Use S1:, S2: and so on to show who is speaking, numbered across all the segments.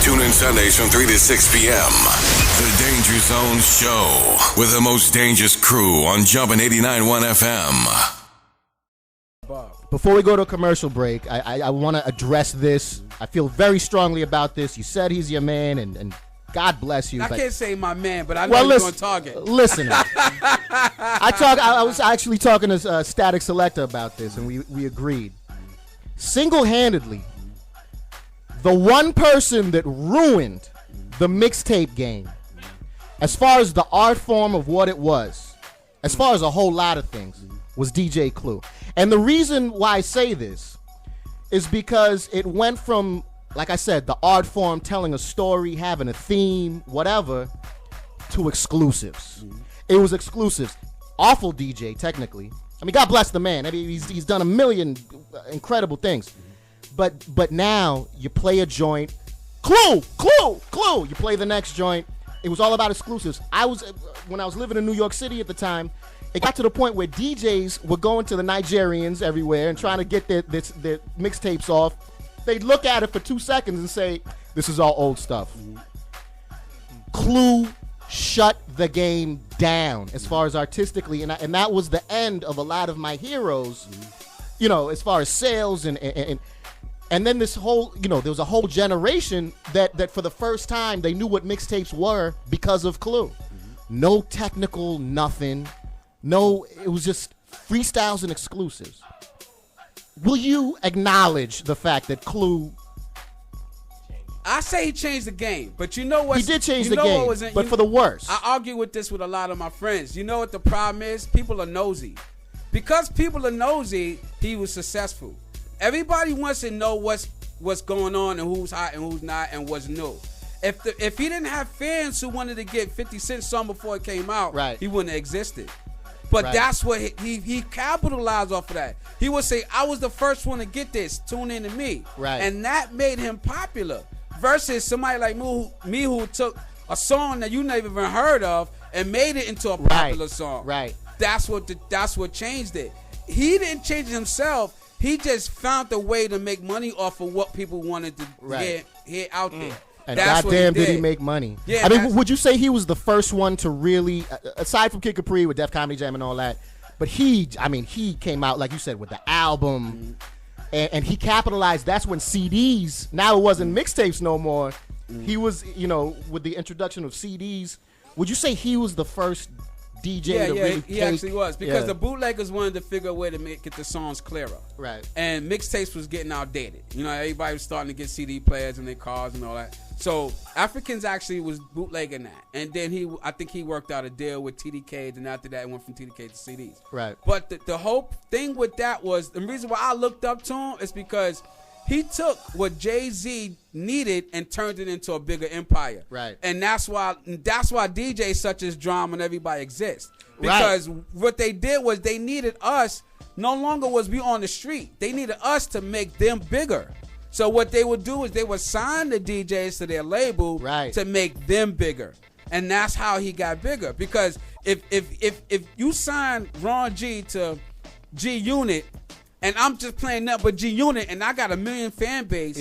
S1: Tune in Sundays from 3 to 6 p.m. The Danger Zone Show with the most dangerous crew on Jumpin' 89.1 FM.
S2: Before we go to a commercial break, I want to address this. I feel very strongly about this. You said he's your man, and God bless you.
S3: I can't say my man, but I know you're going to target.
S2: Listen, I was actually talking to Static Selector about this, and we agreed. Single-handedly, the one person that ruined the mixtape game, as far as the art form of what it was, as far as a whole lot of things, was DJ Clue. And the reason why I say this is because it went from, like I said, the art form, telling a story, having a theme, whatever, to exclusives. It was exclusives. Awful DJ, technically. I mean, God bless the man. I mean, he's done a million incredible things. But now you play a joint, Clue. You play the next joint. It was all about exclusives. When I was living in New York City at the time, it got to the point where DJs were going to the Nigerians everywhere and trying to get their mixtapes off. They'd look at it for 2 seconds and say, this is all old stuff. Clue shut the game down as far as artistically, and that was the end of a lot of my heroes, as far as sales and then this whole, there was a whole generation that for the first time they knew what mixtapes were because of Clue. No technical, nothing. No, it was just freestyles and exclusives. Will you acknowledge the fact that Clue...
S3: I say he changed the game, but you know what?
S2: He did change the game, but for the worse.
S3: I argue with this with a lot of my friends. You know what the problem is? People are nosy. Because people are nosy, he was successful. Everybody wants to know what's going on and who's hot and who's not and what's new. If he didn't have fans who wanted to get 50 Cent song before it came out,
S2: right,
S3: he wouldn't have existed. But that's what he capitalized off of that. He would say, I was the first one to get this. Tune in to me.
S2: Right.
S3: And that made him popular. Versus somebody like me who took a song that you never even heard of and made it into a popular song.
S2: Right.
S3: That's what changed it. He didn't change it himself. He just found a way to make money off of what people wanted to hear out there.
S2: And goddamn, did he make money?
S3: Yeah,
S2: I mean, would you say he was the first one to really, aside from Kid Capri with Def Comedy Jam and all that, but he came out, like you said, with the album, and he capitalized. That's when CDs, now it wasn't mixtapes no more. He was, with the introduction of CDs, would you say he was the first DJ to really
S3: he actually was, because the bootleggers wanted to figure a way to get the songs clearer.
S2: Right.
S3: And mixtapes was getting outdated. Everybody was starting to get CD players in their cars and all that. So Africans actually was bootlegging that. And then I think he worked out a deal with TDK, and after that it went from TDK to CDs.
S2: Right.
S3: But the whole thing with that was, the reason why I looked up to him is because he took what Jay-Z needed and turned it into a bigger empire.
S2: Right.
S3: And that's why DJs such as Drum and everybody exist. Because what they did was they needed us, no longer was we on the street. They needed us to make them bigger. So what they would do is they would sign the DJs to their label to make them bigger. And that's how he got bigger. Because if you sign Ron G to G Unit, and I'm just playing nothing but G Unit, and I got a million fan base,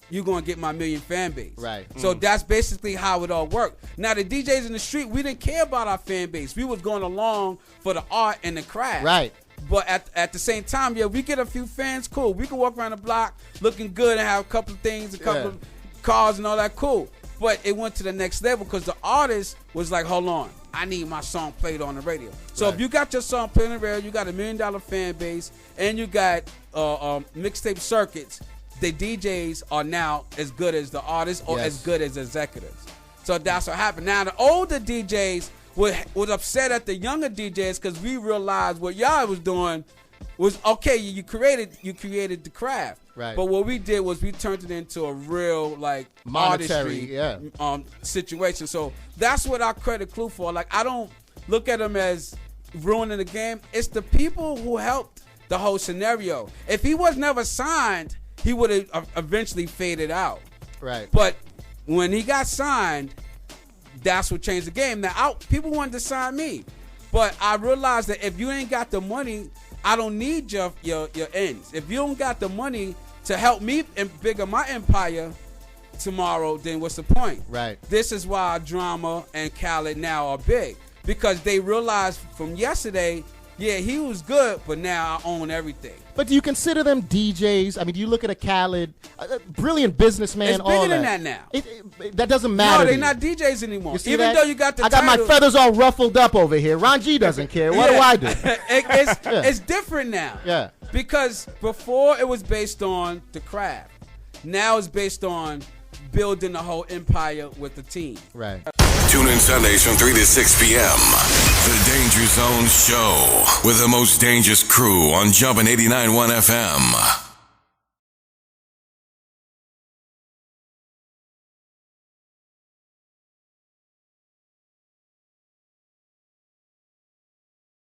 S3: you're going to get my million fan base.
S2: Right.
S3: So that's basically how it all worked. Now, the DJs in the street, we didn't care about our fan base. We was going along for the art and the craft.
S2: Right.
S3: But at the same time, we get a few fans, cool. We can walk around the block looking good and have a couple of things, a couple of cars and all that, cool. But it went to the next level because the artist was like, hold on, I need my song played on the radio. So if you got your song played on the radio, you got $1 million fan base, and you got mixtape circuits, the DJs are now as good as the artists or as good as executives. So that's what happened. Now, the older DJs was upset at the younger DJs because we realized what y'all was doing was, okay, you created the craft.
S2: Right.
S3: But what we did was we turned it into a real
S2: monetary
S3: situation. So that's what I credit Clue for. Like, I don't look at him as ruining the game. It's the people who helped the whole scenario. If he was never signed, he would have eventually faded out.
S2: Right.
S3: But when he got signed, that's what changed the game. Now, people wanted to sign me, but I realized that if you ain't got the money, I don't need your ends. If you don't got the money to help me and bigger my empire, tomorrow, then what's the point?
S2: Right.
S3: This is why Drama and Khaled now are big, because they realized from yesterday, yeah, he was good, but now I own everything.
S2: But do you consider them DJs? I mean, do you look at a Khaled, a brilliant businessman?
S3: It's bigger than that now.
S2: That doesn't matter.
S3: No, they're not DJs anymore.
S2: Even
S3: that? Though you got the
S2: I got
S3: title,
S2: my feathers all ruffled up over here. Ron G doesn't care. What do I do?
S3: It's different now.
S2: Yeah.
S3: Because before it was based on the craft. Now it's based on building a whole empire with the team.
S2: Right.
S1: Tune in Sundays from 3 to 6 p.m. The Danger Zone Show with the most dangerous crew on Jumpin' 89.1 FM.